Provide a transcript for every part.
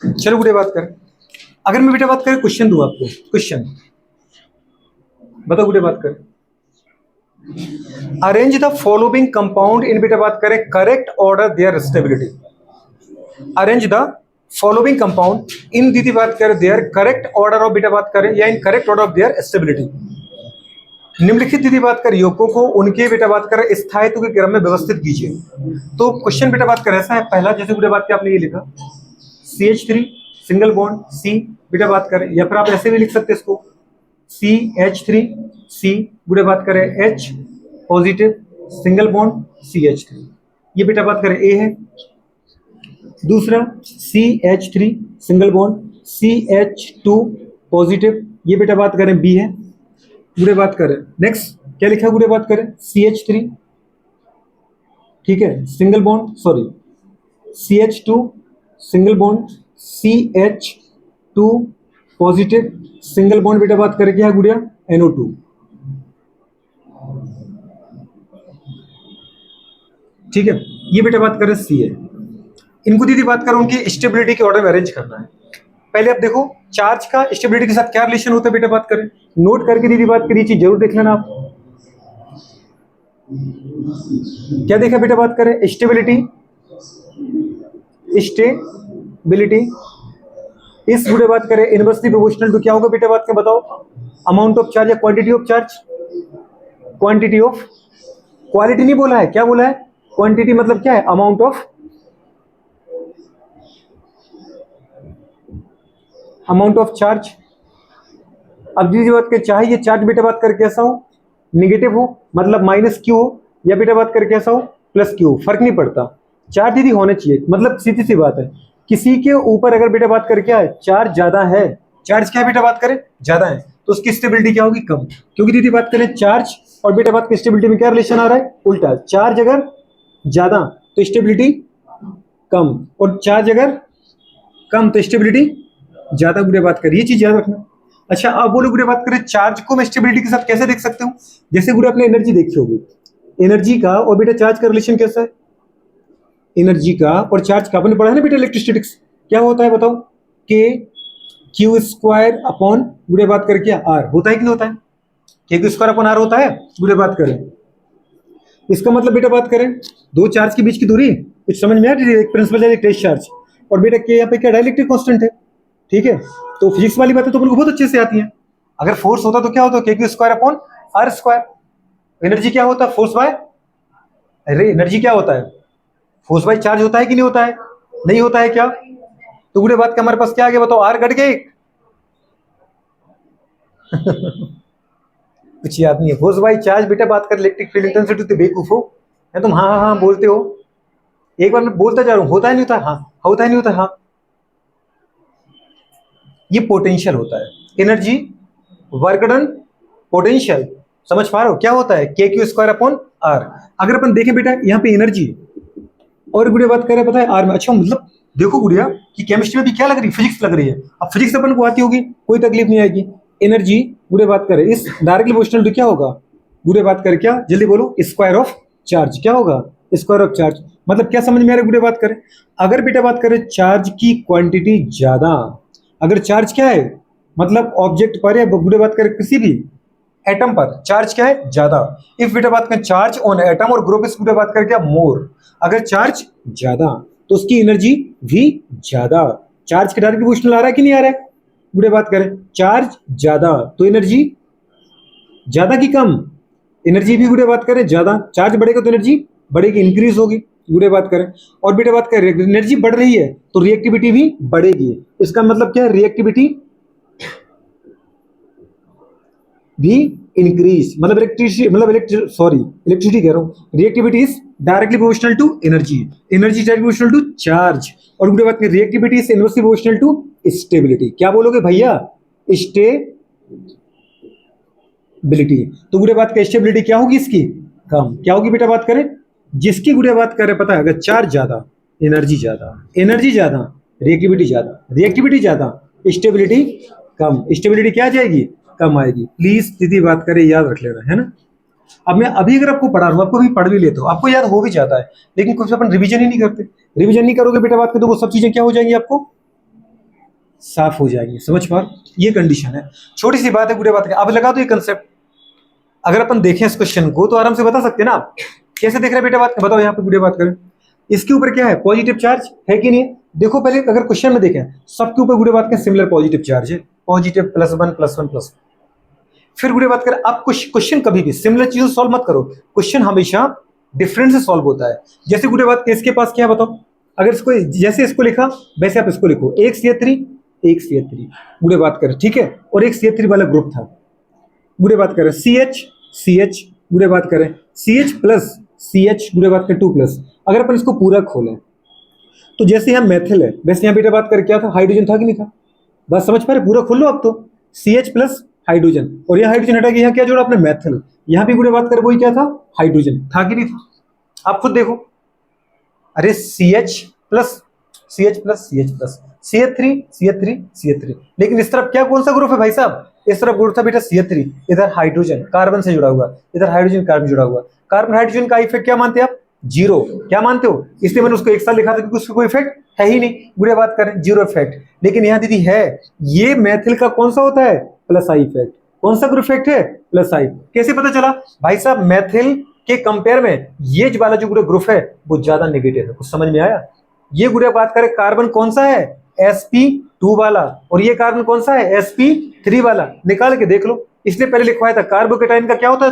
चलो गुड़िया बात करें, अगर मैं बेटा बात करें क्वेश्चन दूं आपको, क्वेश्चन बताओ गुड़िया बात करें, arrange the following compound in बेटा बात करें correct order there stability, arrange the following compound in दीदी बात करें देयर करेक्ट ऑर्डर ऑफ बेटा बात करें या in correct order of their stability. निम्नलिखित दीदी बात करें यौगिकों को उनके बेटा बात करें स्थायित्व के क्रम में व्यवस्थित कीजिए। तो क्वेश्चन बेटा बात करें ऐसा है, पहला जैसे बेटा बात की आपने ये लिखा CH3 सिंगल बॉन्ड C बेटा बात करें, या फिर आप ऐसे भी लिख सकते हैं इसको CH3 C बेटा बात करें H positive single bond CH3, ये बेटा बात करें A है। दूसरा CH3 single bond CH2 positive, ये बेटा बात करें B है। गुड़े बात करें नेक्स्ट क्या लिखा है, गुड़े बात करें CH3 ठीक है single bond sorry CH2 single bond CH2 positive single bond बेटा बात करें क्या है गुड़िया NO2। ठीक है, ये बेटा बात करें C है। इनको दीदी बात करें उनकी स्टेबिलिटी के ऑर्डर में अरेंज करना है। पहले आप देखो चार्ज का स्टेबिलिटी के साथ क्या रिलेशन होता है बेटा बात करें, नोट करके दीदी बात करिए, चीज जरूर देख लेना आप। क्या देखा बेटा बात करें, स्टेबिलिटी, स्टेबिलिटी इस बुढ़े बात करें इनवर्सली प्रोपोर्शनल टू क्या होगा बेटा बात का बताओ, अमाउंट ऑफ चार्ज या quantity of charge, quantity of, quality नहीं बोला है, क्या बोला है क्वांटिटी, मतलब क्या है amount of, amount of charge. अब दीदी बात कर चाहे ये चार्ज बेटा बात कर कैसा हो, निगेटिव हो मतलब -Q हो, या बेटा बात कर कैसा हो +Q हो, फर्क नहीं पड़ता, चार्ज दीदी होना चाहिए। मतलब सीधी सी बात है, किसी के ऊपर अगर बेटा बात कर क्या है चार्ज ज्यादा है, चार्ज क्या है बेटा बात करें ज्यादा है, तो उसकी स्टेबिलिटी क्या होगी कम, क्योंकि दीदी बात करें चार्ज और बेटा बात की स्टेबिलिटी में क्या रिलेशन आ रहा है उल्टा, चार्ज अगर ज्यादा तो स्टेबिलिटी कम, और चार्ज अगर कम तो स्टेबिलिटी ज्यादा। गुड़े बात करिए, ये चीज याद रखना। अच्छा अब बोलो गुड़े बात करें चार्ज को मैं स्टेबिलिटी के साथ कैसे देख सकते हूँ, जैसे गुड़े आपने एनर्जी देखी होगी, एनर्जी का और बेटा चार्ज का रिलेशन कैसा है, एनर्जी का और चार्ज का अपने पढ़ा है ना बेटा इलेक्ट्रोस्टैटिक्स, क्या होता है बताओ, Q² अपॉन गुड़े बात करके R होता है कि नहीं होता है, Q² अपॉन R होता है गुड़े बात करें। इसका मतलब बेटा बात करें दो चार्ज के बीच की दूरी कुछ समझ में आ रही है, एक प्रिंसिपल एक टेस्ट चार्ज, और बेटा के यहाँ पे क्या डाइलेक्ट्रिक कांस्टेंट है, ठीक है। तो फिजिक्स वाली बातें तो अपन को बहुत अच्छे से आती हैं। अगर फोर्स होता तो क्या होता है Q² अपॉन R², एनर्जी क्या होता है फोर्स बाय, अरे एनर्जी क्या होता है फोर्स बाय चार्ज होता है कि नहीं होता है, नहीं होता है क्या, तो गुड़े बात का हमारे पास क्या आ गया बताओ, R घट गए कुछ याद नहीं है, फोर्स बाय चार्ज बेटा बात कर इलेक्ट्रिक फील्ड इंटेंसिटी, तो बेवकूफ हो या तुम हाँ हाँ हाँ बोलते हो, एक बार मैं बोलता जा रहा हूँ, होता है नहीं होता, हाँ होता है नहीं होता, हाँ ये पोटेंशियल होता है, एनर्जी वर्क डन पोटेंशियल, समझ पा रहे हो क्या होता है Q² अपॉन R। अगर अपन देखें बेटा यहाँ पे एनर्जी और गुड़िया बात करें पता है R में, अच्छा मतलब देखो गुड़िया कि केमिस्ट्री में भी क्या लग रही है फिजिक्स लग रही है, अब फिजिक्स अपन को आती होगी कोई तकलीफ नहीं आएगी। एनर्जी गुड़िया बात करें इस डायरेक्टली प्रोपोर्शनल टू क्या होगा, गुड़िया बात करें क्या जल्दी बोलो, स्क्वायर ऑफ चार्ज, क्या होगा स्क्वायर ऑफ चार्ज, मतलब क्या समझ में आ रहा है गुड़िया बात करें, अगर बेटा बात करें चार्ज की क्वांटिटी ज्यादा, अगर चार्ज क्या है मतलब ऑब्जेक्ट पर या गुड़े बात करें किसी भी एटम पर चार्ज क्या है ज्यादा, इफ बेटा बात करें चार्ज ऑन एटम और ग्रुप इस गुड़े बात करें क्या मोर, अगर चार्ज ज्यादा तो उसकी एनर्जी भी ज्यादा, चार्ज के डायरेक्ट प्रोपोर्शनल आ रहा है कि नहीं आ रहा है, गुड़े बात करें चार्ज ज्यादा तो एनर्जी ज्यादा की कम, एनर्जी भी गुड़े बात करें ज्यादा, चार्ज बढ़ेगा तो एनर्जी बढ़ेगी इंक्रीज होगी गुड़े बात करें, और बेटा बात करें एनर्जी बढ़ रही है तो रिएक्टिविटी भी बढ़ेगी, इसका मतलब क्या है रिएक्टिविटी भी इंक्रीज, मतलब इलेक्ट्रिसिटी मतलब इलेक्ट्रिसिटी कह रहा हूं, reactivity is directly proportional to energy, energy directly proportional to charge, और गुड़े बात करें reactivity is inversely proportional to stability, क्या बोलोगे भैया स्टेबिलिटी, तो गुड़े बात करें स्टेबिलिटी क्या होगी इसकी कम, क्या होगी बेटा बात करें, जिसकी गुड़िया बात करें पता है अगर चार्ज ज्यादा एनर्जी ज्यादा, एनर्जी ज्यादा रिएक्टिविटी ज्यादा, रिएक्टिविटी ज्यादा स्टेबिलिटी कम, स्टेबिलिटी क्या जाएगी कम आएगी, प्लीज दीदी बात करें याद रख लेना है ना। अब मैं अभी अगर आपको पढ़ा रहा हूँ आपको भी पढ़ भी लेते हो आपको याद हो भी जाता है, लेकिन कुछ अपन रिवीजन ही नहीं करते, रिवीजन नहीं करोगे बेटा बात करें तो वो सब चीजें क्या हो जाएंगी आपको साफ हो जाएंगे। समझ पा, ये कंडीशन है। छोटी सी बात है गुड़े बात है। अब लगा दो ये कंसेप्ट। अगर अपन देखें इस क्वेश्चन को तो आराम से बता सकते हैं ना। कैसे देख रहे हैं बेटा बात, बताओ। यहाँ पे गुड़े बात करें, इसके ऊपर क्या है, पॉजिटिव चार्ज है कि नहीं। देखो पहले अगर क्वेश्चन में देखें, सबके ऊपर गुड़े बात करें सिमिलर पॉजिटिव चार्ज है, पॉजिटिव +1 +1 +1। फिर गुड़े बात करें, आप क्वेश्चन कभी भी सिमिलर चीजों सॉल्व मत करो, क्वेश्चन हमेशा डिफरेंट से सॉल्व होता है। जैसे गुड़े बात इसके पास क्या है बताओ, अगर इसको जैसे इसको लिखा वैसे आप इसको लिखो, एक CH3 एक CH3 गुड़े बात करें, ठीक है। और एक CH3 वाला ग्रुप था, गुड़े बात करें CH गुड़े बात करें CH प्लस CH गुड़े बात करें 2+। अगर अपन इसको पूरा खोलें तो जैसे यहाँ मैथिल है वैसे यहाँ बेटा बात करें क्या था, हाइड्रोजन था कि नहीं था। बात समझ पा रहे, पूरा खोल लो अब तो। CH प्लस हाइड्रोजन, और यहाँ हाइड्रोजन हटा के यहाँ क्या जोड़ा आपने, मैथिल। यहाँ भी गुड़े बात करें वही क्या था, हाइड्रोजन था कि नहीं था। आप खुद देखो, अरे CH plus CH plus CH plus CH3 लेकिन इस तरफ क्या कौन सा ग्रुप है भाई साहब, इस तरफ ग्रुप था बेटा CH3, इधर हाइड्रोजन कार्बन से जुड़ा हुआ, इधर हाइड्रोजन कार्बन जुड़ा हुआ। कार्बन हाइड्रोजन का इफेक्ट क्या मानते हैं आप, 0। क्या मानते हो, इसलिए मैंने उसको एक साथ लिखा था क्योंकि उसका कोई इफेक्ट है ही नहीं। बुढ़िया बात करें 0 इफेक्ट, लेकिन यहाँ दीदी है, ये मैथिल का कौन सा होता है, +I इफेक्ट। कौन सा ग्रुप इफेक्ट है, +I। कैसे पता चला भाई साहब, मैथिल के कंपेयर में ये वाला जो ग्रुप है वो ज्यादा नेगेटिव है। कुछ समझ में आया। ये गुड़िया बात करें, कार्बन कौन सा है, sp2 वाला, और ये कार्बन कौन सा है, sp3 वाला। निकाल के देख लो, इसलिए पहले लिखवाया था कार्बोकेटाइन का क्या होता है,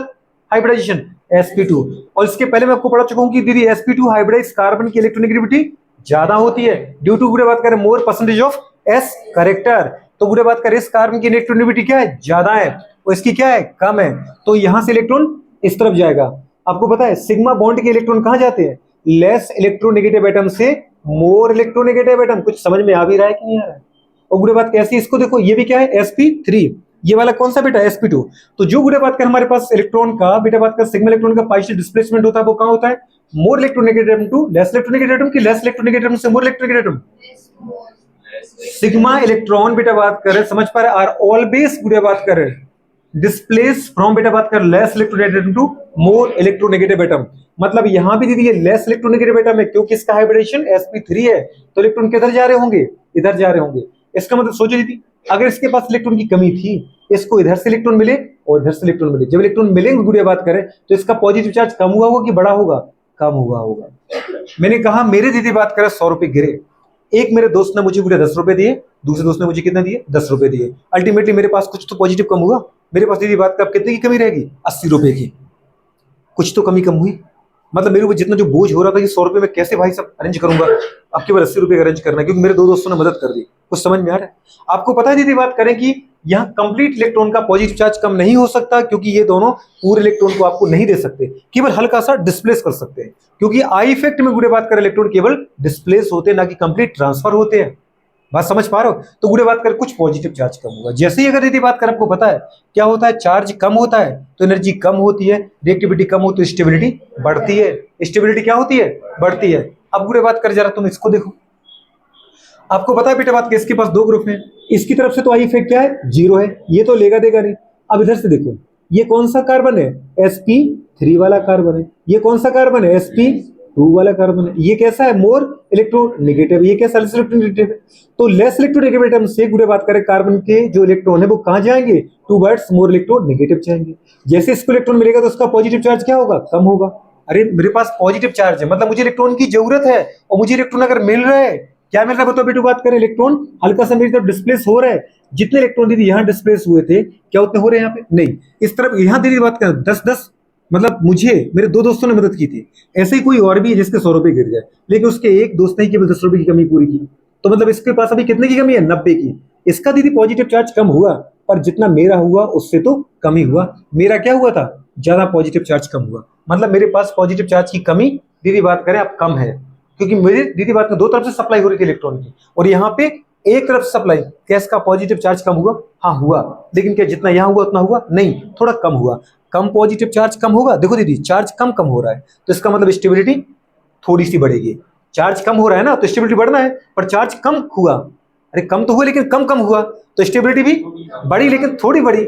हाइब्रिडाइजेशन, sp2। और इसके पहले मैं आपको पढ़ा चुका हूं कि दीदी sp2 हाइब्रिडाइज कार्बन की इलेक्ट्रोनेगेटिविटी ज्यादा होती है ड्यू टू गुड़िया बात करें मोर परसेंटेज ऑफ s करेक्टर। तो गुड़िया बात करें इस कार्बन की इलेक्ट्रोनेगेटिविटी क्या है, ज्यादा है, और इसकी क्या है, कम है। तो यहां से इलेक्ट्रॉन इस तरफ जाएगा। आपको पता है सिग्मा बॉन्ड के इलेक्ट्रॉन कहां जाते हैं, लेस इलेक्ट्रोनेगेटिव एटम से मोर इलेक्ट्रोनेगेटिव एटम। कुछ समझ में आ भी रहा है कि नहीं आ रहा है। और गुड़े बात कैसी, इसको देखो, ये भी क्या है, sp3, ये वाला कौन सा बेटा, sp2। तो जो गुड़े बात कर हमारे पास इलेक्ट्रॉन का बेटा बात कर सिग्मा इलेक्ट्रॉन का पार्शियल डिस्प्लेसमेंट होता है, वो कहां होता है, more electronegative atom to less electronegative atom, की लेस इलेक्ट्रोनेगेटिव एटम से more electronegative atom. Sigma electron बेटा बात करें, समझ पा रहे, आर ऑलवेज गुड़े बात करें डिस्प्लेस फ्रॉम बेटा बात कर less electronegative atom to more electronegative atom. मतलब यहां भी दीदी ये लेस इलेक्ट्रोनेगेटिव एटम है क्योंकि इसका हाइब्रिडेशन sp3 है, तो इलेक्ट्रॉन किधर जा रहे होंगे, इधर जा रहे होंगे। इसका मतलब सोचो दीदी, अगर इसके पास इलेक्ट्रॉन की कमी थी, इसको इधर से इलेक्ट्रॉन मिले और इधर से इलेक्ट्रॉन मिले, जब इलेक्ट्रॉन मिलेंगे गुड़िया बात करें तो इसका पॉजिटिव चार्ज कम हुआ होगा कि बड़ा होगा, कम हुआ होगा। मैंने कहा मेरे दीदी बात करें 100 रुपए गिरे, एक मेरे दोस्त ने मुझे 10 रुपए दिए, दूसरे दोस्त ने मुझे कितना दिए, 10 रुपए दिए। अल्टीमेटली मेरे पास कुछ तो पॉजिटिव कम हुआ। मेरे पास दीदी बात का कितने की कमी रहेगी, 80 रुपए की। कुछ तो कमी कम हुई। मतलब मेरे ऊपर जितना जो बोझ हो रहा था कि 100 रुपए में कैसे भाई सब अरेंज करूंगा, अब केवल 80 रुपए का अरेंज करना, क्योंकि मेरे दो दोस्तों ने मदद कर दी। कुछ समझ में आ रहा है। आपको पता है दीदी बात करें कि यहाँ कंप्लीट इलेक्ट्रॉन का पॉजिटिव चार्ज कम नहीं हो सकता, क्योंकि ये दोनों पूरे इलेक्ट्रॉन को आपको नहीं दे सकते, केवल हल्का सा डिस्प्लेस कर सकते हैं। क्योंकि आई इफेक्ट में गुड़े बात करें इलेक्ट्रॉन केवल डिस्प्लेस होते हैं, ना कि कंप्लीट ट्रांसफर होते हैं। बात समझ पा रहे हो। तो गुड़े बात कर कुछ पॉजिटिव चार्ज कम होगा। जैसे ही अगर दीदी बात कर, आपको पता है क्या होता है, चार्ज कम होता है तो एनर्जी कम होती है, रिएक्टिविटी कम होती है, स्टेबिलिटी बढ़ती है। स्टेबिलिटी क्या होती है, बढ़ती है। अब गुड़े बात कर, जरा तुम इसको देखो, आपको पता है बेटा बात, इसके पास दो ग्रुप हैं, इसकी तरफ से तो आई इफेक्ट क्या है, 0 है, ये तो लेगा देगा नहीं। अब इधर से देखो, ये कौन सा कार्बन है, sp3 वाला कार्बन है। ये कौन सा कार्बन है, sp2 वाला कार्बन है। ये कैसा है, मोर इलेक्ट्रोनेगेटिव, ये कैसा लेस इलेक्ट्रोनेगेटिव है। तो लेस इलेक्ट्रोनेगेटिव एटम से गुड़े बात करें कार्बन के जो इलेक्ट्रॉन है वो कहां जाएंगे, टूवर्ड्स मोर इलेक्ट्रोनेगेटिव जाएंगे। जैसे इसको इलेक्ट्रॉन मिलेगा तो उसका पॉजिटिव चार्ज क्या होगा, कम होगा। अरे मेरे पास पॉजिटिव चार्ज है, मतलब मुझे इलेक्ट्रॉन की जरूरत है, और मुझे इलेक्ट्रॉन अगर मिल रहा है, क्या मिल रहा है बताओ बेटू, बात करें इलेक्ट्रॉन हल्का सा मेरी तरफ डिस्प्लेस हो रहा है। जितने इलेक्ट्रॉन दीदी यहाँ डिस्प्लेस हुए थे, क्या उतने हो रहे हैं यहाँ पे, नहीं। इस तरफ यहाँ दीदी बात करें 10-10, मतलब मुझे मेरे दो दोस्तों ने मदद की थी। ऐसे ही कोई और भी है जिसके 100 रुपए गिर गए, लेकिन उसके एक दोस्त ने केवल 10 रुपए की कमी पूरी की। तो मतलब इसके पास अभी कितने की कमी है, 90 की। इसका दीदी पॉजिटिव चार्ज कम हुआ, पर जितना मेरा हुआ उससे तो कम ही हुआ। मेरा क्या हुआ था, ज्यादा पॉजिटिव चार्ज कम हुआ। मतलब मेरे पास पॉजिटिव चार्ज की कमी दीदी बात करें अब कम है, क्योंकि मेरी दीदी बात में दो तरफ से सप्लाई हो रही थी इलेक्ट्रॉन की, और यहाँ पे एक तरफ सप्लाई। क्या इसका पॉजिटिव चार्ज कम हुआ, हाँ हुआ, लेकिन क्या जितना यहाँ हुआ उतना हुआ, नहीं, थोड़ा कम हुआ। कम पॉजिटिव चार्ज कम होगा, देखो दीदी चार्ज कम कम हो रहा है, तो इसका मतलब स्टेबिलिटी थोड़ी सी बढ़ेगी। चार्ज कम हो रहा है ना, तो स्टेबिलिटी बढ़ना है, पर चार्ज कम हुआ, अरे कम तो हुआ लेकिन कम कम हुआ, तो स्टेबिलिटी भी बढ़ी लेकिन थोड़ी बढ़ी।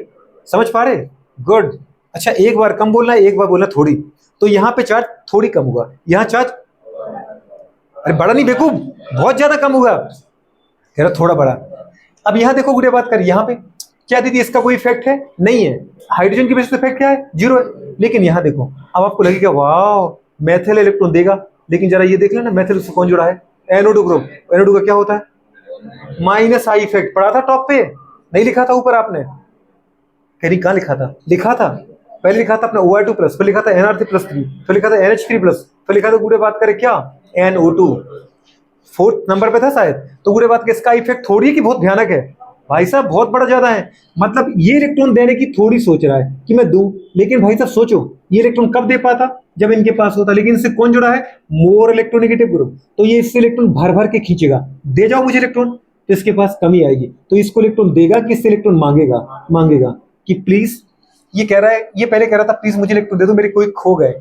समझ पा रहे, गुड। अच्छा, एक बार कम बोलना है, एक बार बोलना थोड़ी। तो यहाँ पे चार्ज थोड़ी कम हुआ, यहाँ चार्ज, अरे बड़ा नहीं बेवकूफ, बहुत ज्यादा कम हुआ, कह रहा थोड़ा बड़ा। अब यहाँ देखो गुड़िया बात कर, यहाँ पे क्या दीदी इसका कोई इफेक्ट है? नहीं है। हाइड्रोजन की बेसिस पे इफेक्ट क्या है? जीरो है। लेकिन यहाँ देखो, अब आपको लगेगा वाह मेथिल इलेक्ट्रॉन देगा, लेकिन जरा ये देख लेना मेथिल से कौन जुड़ा है? NO2 group. NO2 का क्या होता है? Minus I effect. पढ़ा था टॉप पे? नहीं लिखा था ऊपर आपने? कहीं कहाँ लिखा था? लिखा था, पहले लिखा था अपना OR2 प्लस, फिर लिखा था NR3+3, फिर लिखा था NH3 प्लस, फिर लिखा था गुड़े बात करें क्या? NO2। फोर्थ नंबर पे था शायद। तो गुड़े बात के इसका इफेक्ट थोड़ी है कि बहुत भयानक है भाई साहब, बहुत बड़ा ज्यादा है। मतलब ये इलेक्ट्रॉन देने की थोड़ी सोच रहा है कि मैं दूं, लेकिन भाई साहब सोचो ये इलेक्ट्रॉन कब दे पाता? जब इनके पास होता। लेकिन इससे कौन जुड़ा है? More electronegative group. तो ये इससे इलेक्ट्रॉन भर भर के खींचेगा, दे जाओ मुझे इलेक्ट्रॉन, तो इसके पास कमी आएगी। तो इसको इलेक्ट्रॉन देगा कि इससे इलेक्ट्रॉन मांगेगा कि प्लीज, ये कह रहा है, ये पहले कह रहा था प्लीज मुझे इलेक्ट्रॉन दे दो, मेरे कोई खो गए,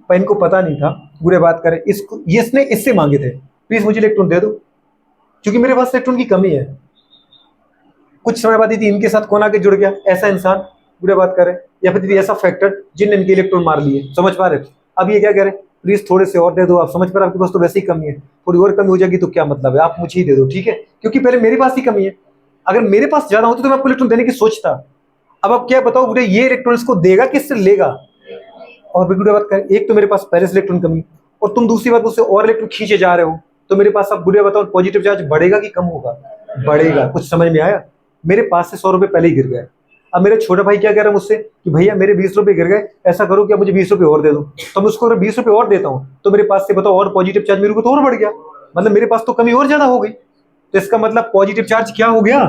पर इनको पता नहीं था। बुरे बात करें इसको, ये इसने इससे मांगे थे प्लीज मुझे इलेक्ट्रॉन दे दो, क्योंकि मेरे पास इलेक्ट्रॉन की कमी है। कुछ समय बाद दीदी इनके साथ कौन आके जुड़ गया? ऐसा इंसान, बुरे बात करें, या फिर दीदी ऐसा फैक्टर जिनने इनके इलेक्ट्रॉन मार लिए। समझ पा रहे? अब ये क्या कह रहे? प्लीज थोड़े से और दे दो। आप समझ पा रहे, आपके पास तो वैसे ही कमी है, थोड़ी और कमी हो जाएगी तो क्या मतलब है, आप मुझे ही दे दो, ठीक है? क्योंकि पहले मेरे पास ही कमी है, अगर मेरे पास ज्यादा होती तो मैं आपको इलेक्ट्रॉन देने की सोचता। अब आप क्या बताओ बुरे, ये इलेक्ट्रॉन को देगा किससे लेगा? और बुरे बात करें, एक तो मेरे पास पहले से इलेक्ट्रॉन कमी, और तुम दूसरी बात मुझसे और इलेक्ट्रॉन खींचे जा रहे हो, तो मेरे पास अब बुरे बताओ पॉजिटिव चार्ज बढ़ेगा कि कम होगा? बढ़ेगा। कुछ समझ में आया? मेरे पास से 100 रुपए पहले ही गिर गए। अब मेरे छोटा भाई क्या कह रहा है मुझसे कि भैया मेरे 20 रुपए गिर गए, ऐसा करो क्या मुझे 20 रुपए और दे दो। तो मैं उसको अगर 20 रुपए और देता हूँ तो मेरे पास से बताओ और पॉजिटिव चार्ज मेरे को तो और बढ़ गया, मतलब मेरे पास तो कमी और ज्यादा हो गई। तो इसका मतलब पॉजिटिव चार्ज क्या हो गया?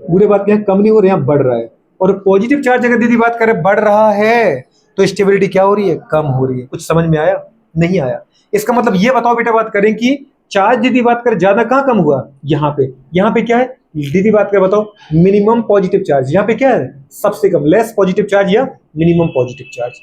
बुरे बात क्या है, कम नहीं हो रहा, बढ़ रहा है। और पॉजिटिव चार्ज अगर दीदी बात करें बढ़ रहा है तो स्टेबिलिटी क्या हो रही है? कम हो रही है। कुछ समझ में आया? नहीं आया? इसका मतलब ये बताओ बेटा बात करें कि चार्ज दीदी बात करें ज्यादा कहाँ कम हुआ? यहाँ पे क्या है दीदी बात करें बताओ? Minimum positive charge. यहाँ पे क्या है? सबसे कम, लेस पॉजिटिव चार्ज या मिनिमम पॉजिटिव चार्ज।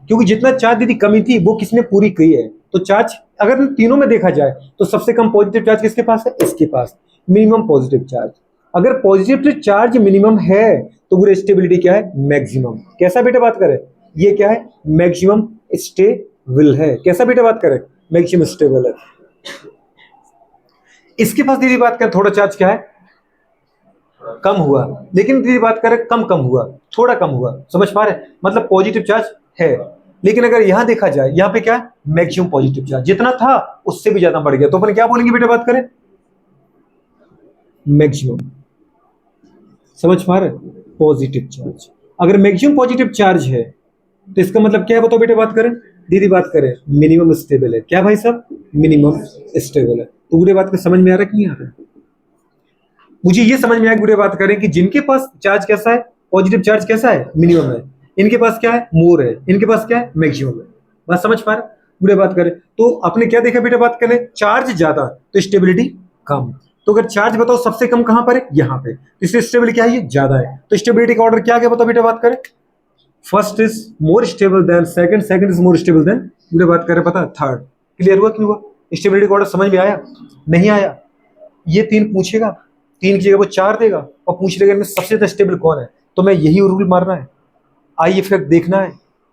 क्योंकि जितना चार्ज दीदी कमी थी वो किसने पूरी की है? तो चार्ज अगर तीनों में देखा जाए तो सबसे कम पॉजिटिव चार्ज किसके पास है? इसके पास, मिनिमम पॉजिटिव चार्ज। अगर पॉजिटिव चार्ज मिनिमम है तो पूरी स्टेबिलिटी क्या है? मैक्सिमम। कैसा बेटा बात करें? ये क्या है? मैक्सिमम स्टेबल है। कैसा बेटा बात करें? मैक्सिमम स्टेबल है। इसके पास दीदी बात करें थोड़ा चार्ज क्या है? कम हुआ। लेकिन दीदी बात करें कम हुआ, थोड़ा कम हुआ। समझ पा रहे? मतलब पॉजिटिव चार्ज है, लेकिन अगर यहां देखा जाए यहां पे क्या है? मैक्सिमम पॉजिटिव चार्ज जितना था उससे भी ज्यादा बढ़ गया। तो अपन क्या बोलेंगे बेटा बात करें? मैक्सिमम। समझ पा रहे? Positive charge. अगर मैक्सिमम पॉजिटिव चार्ज है तो इसका मतलब क्या है बताओ बेटे बात करें? दीदी बात करें मिनिमम स्टेबल है। क्या भाई साहब? मिनिमम स्टेबल है। तो पूरे बात को समझ में आ रहा है कि नहीं आ रहा है? मुझे ये समझ में आया पूरे बात करें कि जिनके पास चार्ज कैसा है? पॉजिटिव चार्ज कैसा है? मिनिमम है। इनके पास क्या है? मोर है। इनके पास क्या है? मैक्सिमम है। बात समझ पा रहे? पूरे बात करें तो आपने क्या देखा बेटा बात करें? चार्ज ज्यादा तो स्टेबिलिटी कम। तो अगर चार्ज बताओ सबसे कम कहां पर है? यहाँ पे। तो इसलिए स्टेबिलिटी क्या है? ये ज्यादा है। तो स्टेबिलिटी का ऑर्डर क्या गया बताओ बेटा बात करें? First is more stable then second, second is more stable then पूरे बात करें पता थर्ड। क्लियर हुआ कि नहीं हुआ? स्टेबिलिटी का ऑर्डर समझ में आया? नहीं आया? ये तीन पूछेगा, तीन की जगह वो चार देगा और पूछ लेगा इनमें सबसे ज्यादा स्टेबल कौन है। तो मैं यही रूल मारना है, आई इफेक्ट देखना है।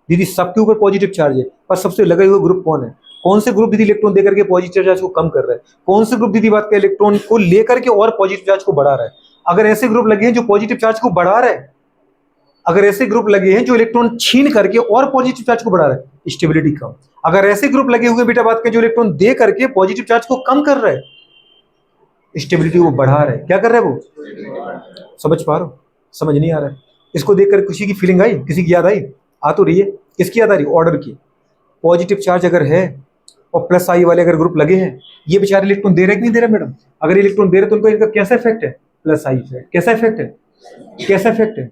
दीदी सबके ऊपर पॉजिटिव चार्ज है, पर सबसे लगे हुए ग्रुप कौन है? कौन से ग्रुप दीदी इलेक्ट्रॉन देकर के पॉजिटिव चार्ज को कम कर रहा है? कौन से ग्रुप दीदी बात का इलेक्ट्रॉन को लेकर के और पॉजिटिव चार्ज को बढ़ा रहा है? अगर ऐसे ग्रुप लगे हैं जो पॉजिटिव चार्ज को बढ़ा रहे हैं, अगर ऐसे ग्रुप लगे हैं जो इलेक्ट्रॉन छीन करके और पॉजिटिव चार्ज को बढ़ा रहे हैं, स्टेबिलिटी कम। अगर ऐसे ग्रुप लगे हुए बेटा बात के जो इलेक्ट्रॉन दे करके पॉजिटिव चार्ज को कम कर रहे हैं, स्टेबिलिटी वो बढ़ा रहे हैं। क्या कर रहे हैं वो? समझ पा रहे हो? समझ नहीं आ रहा है? इसको देखकर किसी की फीलिंग आई? किसी की याद आई? आ तो रही है। किसकी याद आ रही? ऑर्डर की। पॉजिटिव चार्ज अगर है और प्लस आई वाले अगर ग्रुप लगे हैं, ये बेचारे इलेक्ट्रॉन दे रहे कि नहीं दे रहे मैडम? अगर इलेक्ट्रॉन दे रहे तो उनको इनका कैसा इफेक्ट है? Plus I effect. कैसा इफेक्ट है? कैसा इफेक्ट है?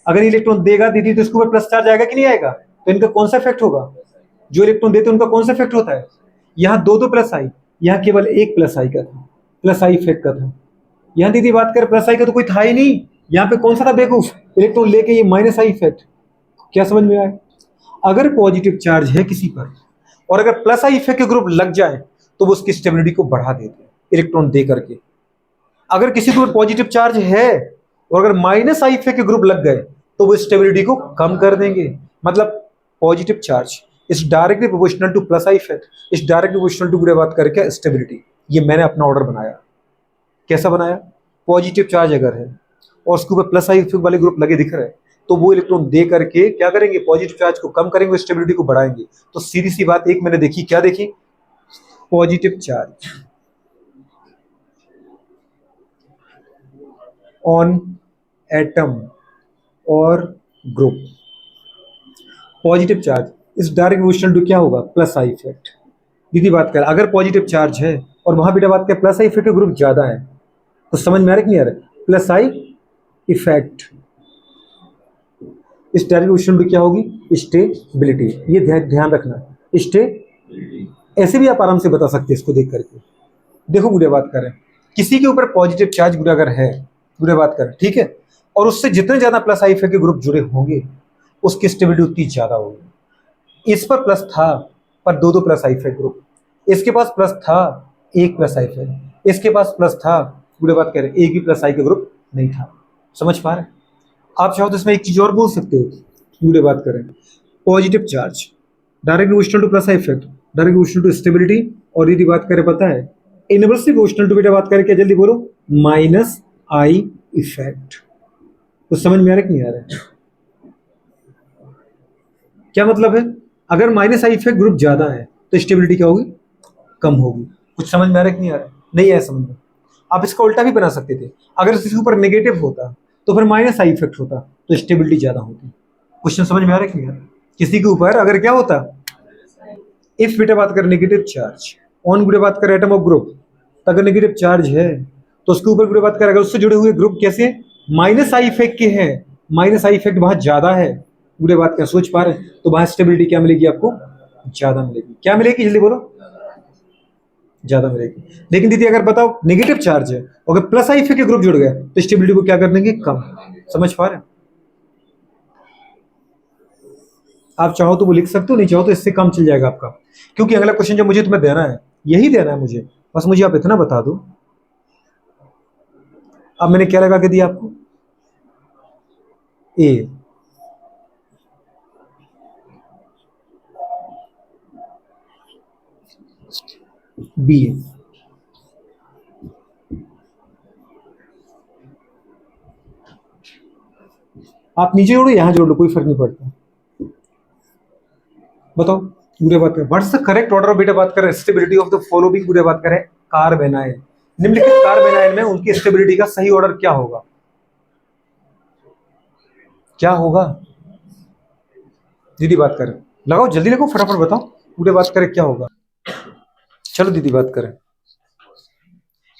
अगर इलेक्ट्रॉन देगा दीदी तो इसके ऊपर प्लस चार्ज आएगा कि नहीं आएगा? तो इनका कौन सा इफेक्ट होगा? जो इलेक्ट्रॉन देते उनका कौन सा इफेक्ट होता है? यहाँ दो दो प्लस आई, यहाँ केवल एक प्लस आई का था, प्लस आई इफेक्ट का था। यहाँ दीदी बात कर प्लस आई का तो कोई था ही नहीं। यहाँ पे कौन सा था बेवकूफ? इलेक्ट्रॉन लेके ये माइनस आई इफेक्ट। क्या समझ में आया? अगर पॉजिटिव चार्ज है किसी पर और अगर प्लस आई इफेक्ट के ग्रुप लग जाए तो वो उसकी स्टेबिलिटी को बढ़ा देते हैं इलेक्ट्रॉन दे करके। अगर किसी के ऊपर पॉजिटिव चार्ज है और अगर माइनस आई इफेक्ट के ग्रुप लग गए तो वो स्टेबिलिटी को कम कर देंगे। मतलब positive charge is directly proportional to plus I effect, is directly proportional to बात करके स्टेबिलिटी। ये मैंने अपना ऑर्डर बनाया। कैसा बनाया? पॉजिटिव चार्ज अगर है और उसके ऊपर प्लस आई इफेक्ट वाले ग्रुप लगे दिख रहे हैं, तो वो इलेक्ट्रॉन दे करके क्या करेंगे, पॉजिटिव चार्ज को कम करेंगे, स्टेबिलिटी को बढ़ाएंगे। तो सीधी सी बात एक मैंने देखी, क्या देखी, पॉजिटिव चार्ज ऑन एटम और ग्रुप, पॉजिटिव चार्ज इस डायरेक्ट प्रोपोर्शनल टू क्या होगा, प्लस आई इफेक्ट। दीदी बात कर, अगर पॉजिटिव चार्ज है और वहां बेटा बात कर प्लस आई इफेक्ट ग्रुप ज्यादा है, तो समझ में आ रहा कि नहीं आ रहा, प्लस आई इफेक्ट इस डायरेक्ट प्रोपोर्शनल टू क्या होगी, स्टेबिलिटी। ये ध्यान रखना, स्टे ऐसे भी आप आराम से बता सकते हैं इसको देख करके। देखो गुड़िया बात करें, किसी के ऊपर पॉजिटिव चार्ज गुड़िया अगर है, गुड़िया बात करें ठीक है, और उससे जितने ज्यादा प्लस आई इफेक्ट के ग्रुप जुड़े होंगे उसकी स्टेबिलिटी उतनी ज्यादा होगी। इस पर प्लस था पर दो दो प्लस आई इफेक्ट ग्रुप, इसके पास प्लस था एक प्लस आई इफेक्ट, इसके पास प्लस था, गुड़िया बात करें एक भी प्लस आई का ग्रुप नहीं था। समझ पा रहे, आप चाहो तो इसमें एक चीज और बोल सकते हो, गुड़िया बात करें positive charge direct proportional to plus I effect, direct proportional to stability, और यदि बात करें पता है इनवर्सली प्रोपोर्शनल टू बेटा बात करें क्या, जल्दी बोलो, माइनस आई इफेक्ट। तो समझ में आ रहा है कि नहीं आ रहा है, क्या मतलब है, अगर माइनस आई इफेक्ट ग्रुप ज्यादा है तो स्टेबिलिटी क्या होगी, कम होगी। कुछ समझ में आ रहा है कि नहीं आ रहा है, नहीं है समझ में। आप इसका उल्टा भी बना सकते थे, अगर इसके ऊपर नेगेटिव होता तो फिर माइनस आई इफेक्ट होता तो स्टेबिलिटी ज्यादा होती। क्वेश्चन समझ में आ रहा है कि नहीं आ रहा है, किसी के ऊपर अगर क्या होता, इफ बेटा बात करें नेगेटिव चार्ज ऑन गुड़े बात करें एटम ऑफ ग्रुप, तो अगर नेगेटिव चार्ज है तो उसके ऊपर गुड़े बात करें अगर उससे जुड़े हुए ग्रुप कैसे माइनस आई इफेक्ट के हैं, माइनस आई इफेक्ट वहां ज्यादा है, गुड़े बात कर सोच पा रहे हैं, तो वहां स्टेबिलिटी क्या मिलेगी आपको, ज्यादा मिलेगी। क्या मिलेगी जल्दी बोलो, ज्यादा मिलेगी। लेकिन दीदी अगर बताओ नेगेटिव चार्ज है अगर प्लस आई इफेक्ट के ग्रुप जुड़ गया तो स्टेबिलिटी को क्या कर देंगे, कम। समझ पा रहे हैं, आप चाहो तो वो लिख सकते हो, नहीं चाहो तो इससे कम चल जाएगा आपका, क्योंकि अगला क्वेश्चन जो मुझे तुम्हें देना है यही देना है मुझे, बस मुझे आप इतना बता दो। अब मैंने क्या लगा के दिया आपको, ए, बी, आप नीचे जोड़ो यहां जोड़ लो, कोई फर्क नहीं पड़ता। बताओ गुड़े बात करें, what's the correct order of बेटा बात करें स्टेबिलिटी ऑफ द फॉलोइंग, गुड़े बात करें कार्बेनाइन, निम्नलिखित कार्बेनाइन में उनकी स्टेबिलिटी का सही ऑर्डर क्या होगा, क्या होगा दीदी बात करें, लगाओ जल्दी लगाओ फटाफट बताओ, गुड़े बात करें क्या होगा। चलो दीदी बात करें,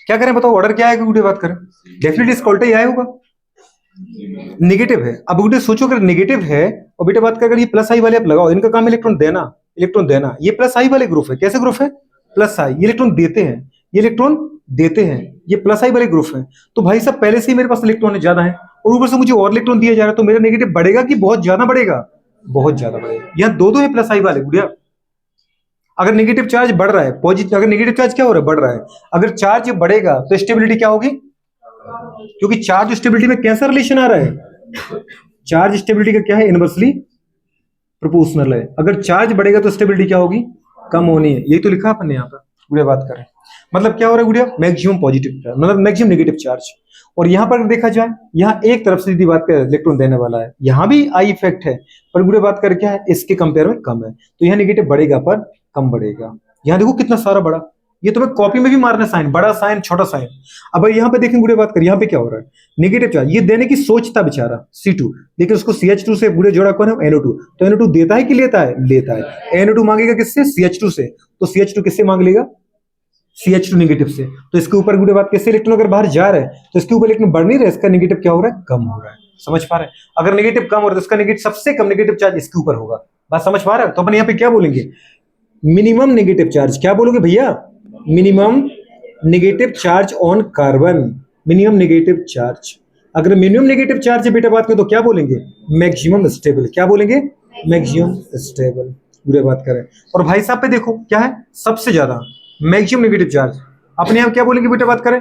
क्या करें बताओ, ऑर्डर क्या आएगा, गुड़े बात करें डेफिनेटली इसका उल्टा ही आया होगा, नेगेटिव है। अब बेटे सोचो अगर नेगेटिव है और बेटे बात कर अगर ये प्लस आई वाले आप लगाओ, इनका काम इलेक्ट्रॉन देना, इलेक्ट्रॉन देना, ये प्लस आई वाले ग्रुप है, कैसे ग्रुप है, प्लस आई, ये इलेक्ट्रॉन देते हैं, ये इलेक्ट्रॉन देते हैं, ये प्लस आई वाले ग्रुप है, तो भाई साहब पहले से ही मेरे पास इलेक्ट्रॉन ज्यादा है और ऊपर से मुझे और इलेक्ट्रॉन दिया जा रहा है, तो मेरा नेगेटिव बढ़ेगा कि बहुत ज्यादा बढ़ेगा, बहुत ज्यादा बढ़ेगा। यहाँ दो दो है प्लस आई वाले गुड़िया, अगर नेगेटिव चार्ज बढ़ रहा है, पॉजिटिव अगर नेगेटिव चार्ज क्या हो रहा है, बढ़ रहा है, अगर चार्ज बढ़ेगा तो स्टेबिलिटी क्या होगी, क्योंकि चार्ज स्टेबिलिटी में कैसा रिलेशन आ रहा है, चार्ज स्टेबिलिटी का क्या है, इनवर्सली प्रोपोर्शनल है। अगर चार्ज बढ़ेगा तो स्टेबिलिटी क्या होगी, कम होनी है, यही तो लिखा अपन ने यहाँ पर। गुड़िया बात करें मतलब क्या हो रहा है गुड़िया, मैक्सिमम पॉजिटिव मतलब मैक्सिमम नेगेटिव चार्ज, और यहाँ पर देखा जाए यहाँ एक तरफ से यदि बात करें इलेक्ट्रॉन देने वाला है, यहाँ भी आई इफेक्ट है, पर गुड़िया बात करें क्या है, इसके कंपेयर में कम है, तो यहाँ नेगेटिव बढ़ेगा पर कम बढ़ेगा। यहाँ देखो कितना सारा बड़ा, ये तुम्हें कॉपी में भी मारना साइन, बड़ा साइन छोटा साइन। अब यहाँ पे देखें गुड़े बात कर, यहाँ पे क्या हो रहा है, नेगेटिव चार्ज, ये देने की सोचता बेचारा C2, लेकिन उसको CH2 से गुड़े जोड़ा कौन है, NO2, तो NO2 देता है कि लेता है, लेता है। NO2 मांगेगा किससे, CH2 से, तो CH2 किससे मांग लेगा, CH2 नेगेटिव से, तो इसके ऊपर गुड़े बात कैसे इलेक्ट्रॉन अगर बाहर जा रहा है तो इसके ऊपर इलेक्ट्रॉन बढ़ नहीं रहा है, इसका नेगेटिव क्या हो रहा है, कम हो रहा है। समझ पा रहे हैं, अगर नेगेटिव कम हो रहा है तो इसका नेगेटिव सबसे कम नेगेटिव चार्ज इसके ऊपर होगा, बात समझ पा रहे हैं। तो अपन यहाँ पे क्या बोलेंगे, मिनिमम नेगेटिव चार्ज, क्या बोलोगे भैया, minimum negative charge on carbon, minimum negative charge. अगर मिनिमम नेगेटिव चार्ज है बेटा बात करें तो क्या बोलेंगे, मैक्सिमम स्टेबल, क्या बोलेंगे, मैक्सिमम स्टेबल, पूरे बात करें। और भाई साहब पे देखो क्या है, सबसे ज्यादा मैक्सिमम नेगेटिव चार्ज, अपने यहाँ क्या बोलेंगे बेटा बात करें,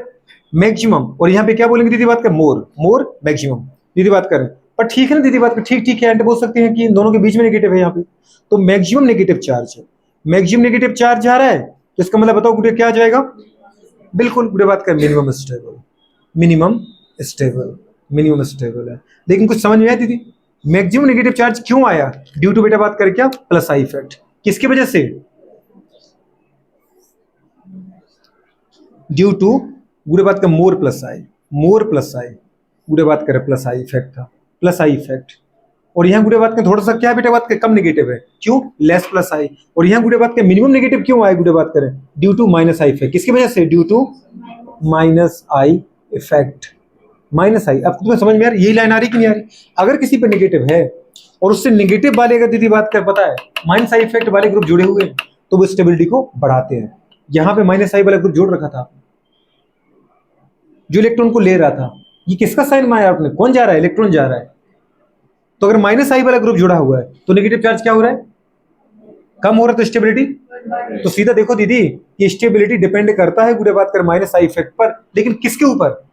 मैक्सिमम, और यहाँ पे क्या बोलेंगे दीदी बात करें, मोर, मोर मैक्सिमम, दीदी बात करें। पर ठीक है ना दीदी बात करें, ठीक ठीक है, एंड बोल सकते हैं कि इन दोनों के बीच में नेगेटिव है यहाँ पे, तो मैक्सिमम नेगेटिव चार्ज है, मैक्सिमम नेगेटिव चार्ज आ रहा है, तो इसका मतलब बताओ गुड़े क्या आ जाएगा, बिल्कुल गुड़े बात करें minimum stable, minimum stable, minimum stable है। लेकिन कुछ समझ में आया दीदी, मैक्सिमम नेगेटिव चार्ज क्यों आया? ड्यू टू बेटा बात करें क्या, प्लस आई इफेक्ट। किसकी वजह से? ड्यू टू गुड़े बात का मोर प्लस आई, मोर प्लस आई, गुड़े बात करें प्लस आई इफेक्ट था, प्लस आई इफेक्ट। और यहाँ गुड़े बात का थोड़ा सा क्या बेटा बात करें, कम नेगेटिव है, क्यों? लेस प्लस आई। और यहाँ गुड़े बात का मिनिमम नेगेटिव क्यों आए गुड़े बात करें? Due to minus I effect. किसकी वजह से? Due to minus I effect, minus I. अब तुम्हें समझ में आ रही यही लाइन आ रही कि नहीं आ रही? अगर किसी पे नेगेटिव है और उससे नेगेटिव वाले अगर दीदी बात कर पता है माइनस आई इफेक्ट वाले ग्रुप जुड़े हुए हैं तो वो स्टेबिलिटी को बढ़ाते हैं। यहां पे माइनस आई वाला ग्रुप जोड़ रखा था जो इलेक्ट्रॉन को ले रहा था, ये किसका साइन माया आपने? कौन जा रहा है? इलेक्ट्रॉन जा रहा है। तो अगर माइनस आई वाला ग्रुप जुड़ा हुआ है तो नेगेटिव चार्ज क्या हो रहा है? कम हो रहा है। तो स्टेबिलिटी, तो सीधा देखो दीदी ये स्टेबिलिटी डिपेंड करता है गुड़े बात कर माइनस आई इफेक्ट पर, लेकिन किसके ऊपर?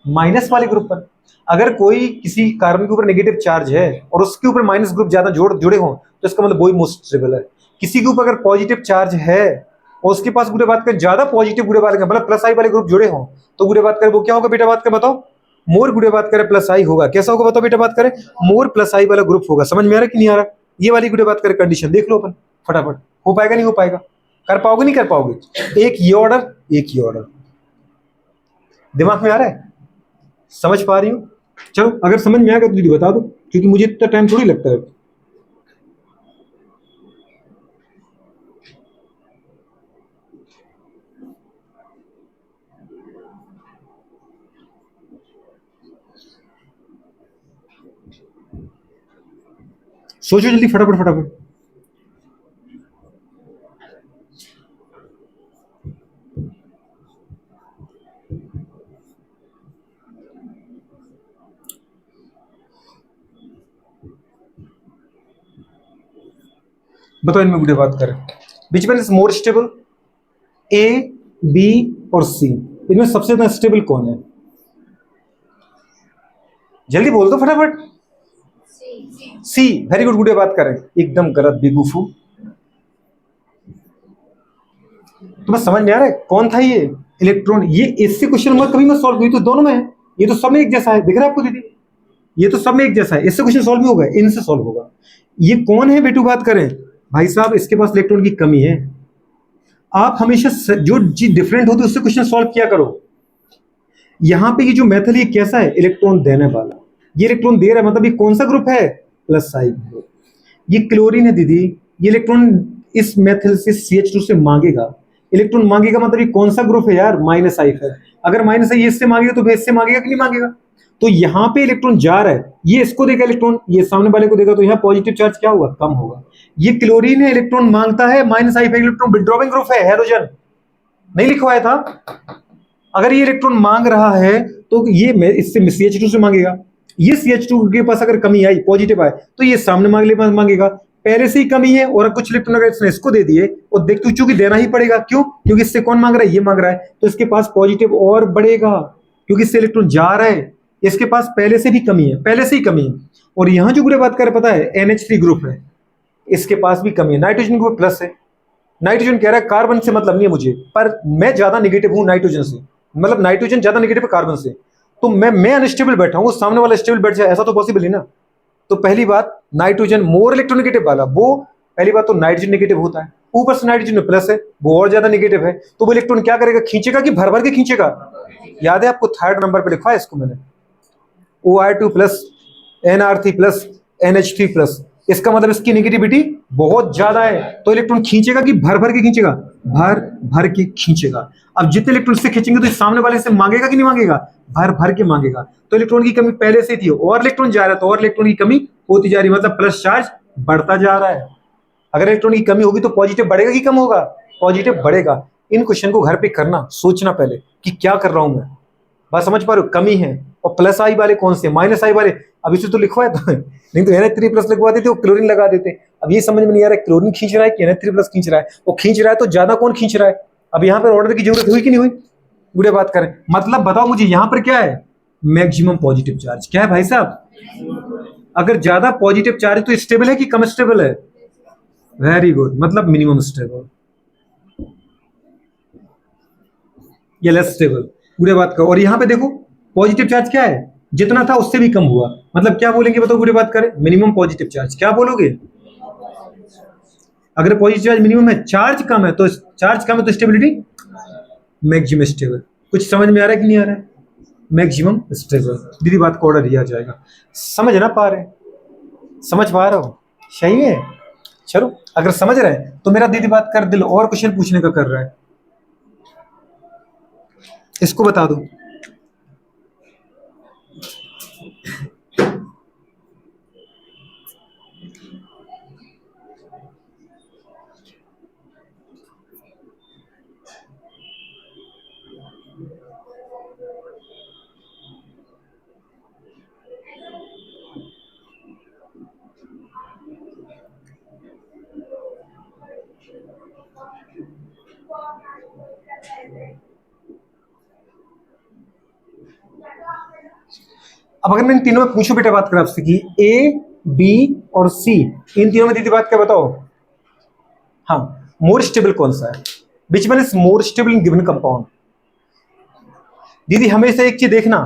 माइनस वाले ग्रुप पर। अगर कोई किसी कार्बन के ऊपर नेगेटिव चार्ज है और उसके ऊपर माइनस ग्रुप ज्यादा जुड़े हों तो इसका मतलब वही मोस्ट स्टेबल है। किसी के ऊपर अगर पॉजिटिव चार्ज है और उसके पास गुड़े बात कर ज्यादा पॉजिटिव गुड़े बात कर मतलब प्लस आई वाले ग्रुप जुड़े हों तो गुड़े बात कर वो क्या होगा बेटा बात कर बताओ? मोर गुड़े बात करे प्लस आई होगा। कैसा होगा बताओ बेटा बात करे? मोर प्लस आई वाला ग्रुप होगा। समझ में आ रहा है कि नहीं आ रहा? ये वाली गुड़े बात करे कंडीशन देख लो अपन फटाफट, हो पाएगा नहीं हो पाएगा? कर पाओगे नहीं कर पाओगे? एक ये ऑर्डर, एक ये ऑर्डर, दिमाग में आ रहा है? समझ पा रही हो? चलो अगर समझ में आएगा तो दीदी बता दो, क्योंकि मुझे इतना टाइम थोड़ी लगता है। सोचो जल्दी फटाफट फटाफट। बताओ इनमें गुड़े बात करें which one is more stable? A, B और सी, इनमें सबसे ज्यादा स्टेबल कौन है? जल्दी बोल दो फटाफट। सी, वेरी गुड गुड़े बात करें, एकदम गलत बेगूफू। तुम्हें समझ में आ रहा है कौन था ये? इलेक्ट्रॉन। ये इससे क्वेश्चन नंबर कभी मत सॉल्व, ये तो दोनों में है, ये तो सब में एक जैसा है, दिख रहा है आपको दीदी? ये तो सब में एक जैसा है, इससे क्वेश्चन सॉल्व नहीं होगा, इनसे सॉल्व होगा। ये कौन है बेटू बात करें? भाई साहब इसके पास इलेक्ट्रॉन की कमी है। आप हमेशा जो चीज डिफरेंट होती है उससे क्वेश्चन सॉल्व किया करो। यहां पे ये जो मेथड ये कैसा है? इलेक्ट्रॉन देने वाला। ये इलेक्ट्रॉन दे रहा है मतलब ये कौन सा ग्रुप है? प्लस आई ग्रुप। ये क्लोरीन है दीदी, ये इलेक्ट्रॉन इस मेथड से CH2 से मांगेगा, इलेक्ट्रॉन मांगेगा मतलब ये कौन सा ग्रुप है यार? माइनस आई है। अगर माइनस आई इससे मांगेगा तो इससे मांगेगा कि नहीं मांगेगा? तो यहाँ पे इलेक्ट्रॉन जा रहा है, ये इसको देगा इलेक्ट्रॉन, ये सामने वाले को देगा, तो यहाँ पॉजिटिव चार्ज क्या होगा? कम होगा। ये क्लोरीन है, इलेक्ट्रॉन मांगता है माइनस आई, इलेक्ट्रॉन विड्रॉइंग ग्रुप है, हैलोजन नहीं लिखवाया था। अगर ये इलेक्ट्रॉन मांग रहा है तो ये इससे CH2 से मांगेगा। ये CH2 के पास अगर कमी आई, पॉजिटिव आए, तो ये सामने मांगेगा। पहले से ही कमी है और कुछ इलेक्ट्रॉन अगर इसने इसको दे दिए और देख तू चूंकि देना ही पड़ेगा, क्यों? क्योंकि इससे कौन मांग रहा है? ये मांग रहा है, तो इसके पास पॉजिटिव और बढ़ेगा क्योंकि इससे इलेक्ट्रॉन जा रहा है। इसके पास पहले से भी कमी है, पहले से ही कमी है। और यहां जो ग्रुप बात कर पता है NH3 ग्रुप है, इसके पास भी कमी है। नाइट्रोजन ग्रुप प्लस है। नाइट्रोजन कह रहा है कार्बन से मतलब नहीं है मुझे, पर मैं ज्यादा नेगेटिव हूं नाइट्रोजन से, मतलब नाइट्रोजन ज्यादा नेगेटिव है कार्बन से, तो मैं अनस्टेबल बैठा हूं, सामने वाला स्टेबल बैठ जाए, ऐसा तो पॉसिबल है ना। तो पहली बात नाइट्रोजन मोर इलेक्ट्रोनेगेटिव वाला, वो पहली बात तो नाइट्रोजन नेगेटिव होता है, ऊपर से नाइट्रोजन में प्लस है, वो और ज्यादा नेगेटिव है, तो वो इलेक्ट्रॉन क्या करेगा? खींचेगा कि भर भर के खींचेगा? याद है आपको थर्ड नंबर पे लिखा है इसको मैंने, OR2 plus NR3 plus NH3 plus, इसका मतलब इसकी नेगेटिविटी बहुत ज्यादा है, तो इलेक्ट्रॉन खींचेगा कि भर भर के खींचेगा? भर भर के खींचेगा। अब जितने इलेक्ट्रॉन से खींचेंगे तो सामने वाले से मांगेगा कि नहीं मांगेगा? भर भर के मांगेगा। तो इलेक्ट्रॉन की कमी पहले से थी और इलेक्ट्रॉन जा रहा है, तो और इलेक्ट्रॉन की कमी होती जा रही है, मतलब प्लस चार्ज बढ़ता जा रहा है। अगर इलेक्ट्रॉन की कमी होगी तो पॉजिटिव बढ़ेगा कि कम होगा? पॉजिटिव बढ़ेगा। इन क्वेश्चन को घर पे करना, सोचना पहले कि क्या कर रहा हूं मैं। बात समझ पा रहे हो? कमी है। और प्लस आई वाले कौन से? माइनस आई वाले। अब इसे तो लिखवाए तो नहीं तो NH3 प्लस लगवा देते, वो क्लोरीन लगा देते। अब ये समझ में नहीं आ रहा है क्लोरीन खींच रहा है कि NH3 प्लस खींच रहा है। वो खींच रहा है तो ज्यादा कौन खींच रहा है? अब यहाँ पर ऑर्डर की जरूरत हुई कि नहीं हुई? बुढ़े बात करें, मतलब बताओ मुझे यहाँ पर क्या है? Maximum positive charge. क्या है भाई साहब? अगर ज्यादा पॉजिटिव चार्ज तो स्टेबल है कि कम स्टेबल है? वेरी गुड, मतलब मिनिमम स्टेबल या लेस स्टेबल। गुड़े बात करो। और यहाँ पे देखो पॉजिटिव चार्ज क्या है, जितना था उससे भी कम हुआ, मतलब क्या बोलेंगे बताओ गुड़े बात करें, मिनिमम पॉजिटिव चार्ज। क्या बोलोगे? अगर पॉजिटिव चार्ज मिनिमम है, चार्ज कम है, तो चार्ज कम है तो स्टेबिलिटी मैक्सिमम स्टेबल। कुछ समझ में आ रहा है कि नहीं आ रहा है? Maximum stable. दीदी बात को ऑर्डर दिया जाएगा। समझ ना पा रहे? समझ पा रहे हो? सही है। चलो अगर समझ रहे हैं तो मेरा दीदी बात कर दिल और क्वेश्चन पूछने का कर रहा है, इसको बता दो। अब अगर मैं इन तीनों में पूछूं बेटा बात करें आपसे कि ए बी और सी, इन तीनों में दीदी बात क्या बताओ? हाँ, मोर स्टेबल कौन सा है? विच one is more stable in given compound? दीदी हमेशा एक चीज देखना,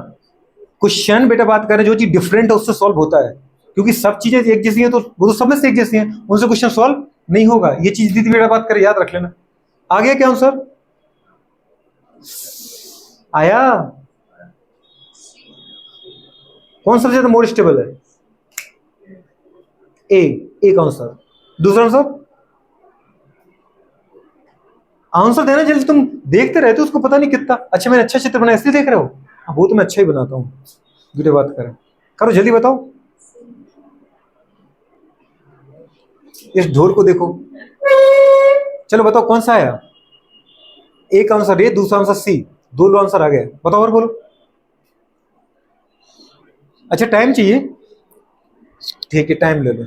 क्वेश्चन बेटा बात करें जो चीज डिफरेंट है उससे सॉल्व होता है, क्योंकि सब चीजें एक जैसी हैं तो वो तो सब में से एक जैसी हैं, उनसे क्वेश्चन सॉल्व नहीं होगा। ये चीज दीदी बेटा बात करें याद रख लेना। आ गया क्या आंसर? आया? कौन सा ज्यादा मोर स्टेबल है? ए। एक आंसर। दूसरा आंसर? आंसर देना जल्दी, तुम देखते रहते हो उसको पता नहीं कितना अच्छा मैंने अच्छा चित्र बनाया इसलिए देख रहे हो। हाँ, वो तो मैं अच्छा ही बनाता हूँ। वीडियो बात करें, करो जल्दी बताओ। इस ढोल को देखो, चलो बताओ कौन सा आया? एक आंसर ए, दूसरा आंसर सी, दो आंसर आ गए। बताओ और बोलो। अच्छा टाइम चाहिए? ठीक है टाइम ले लो।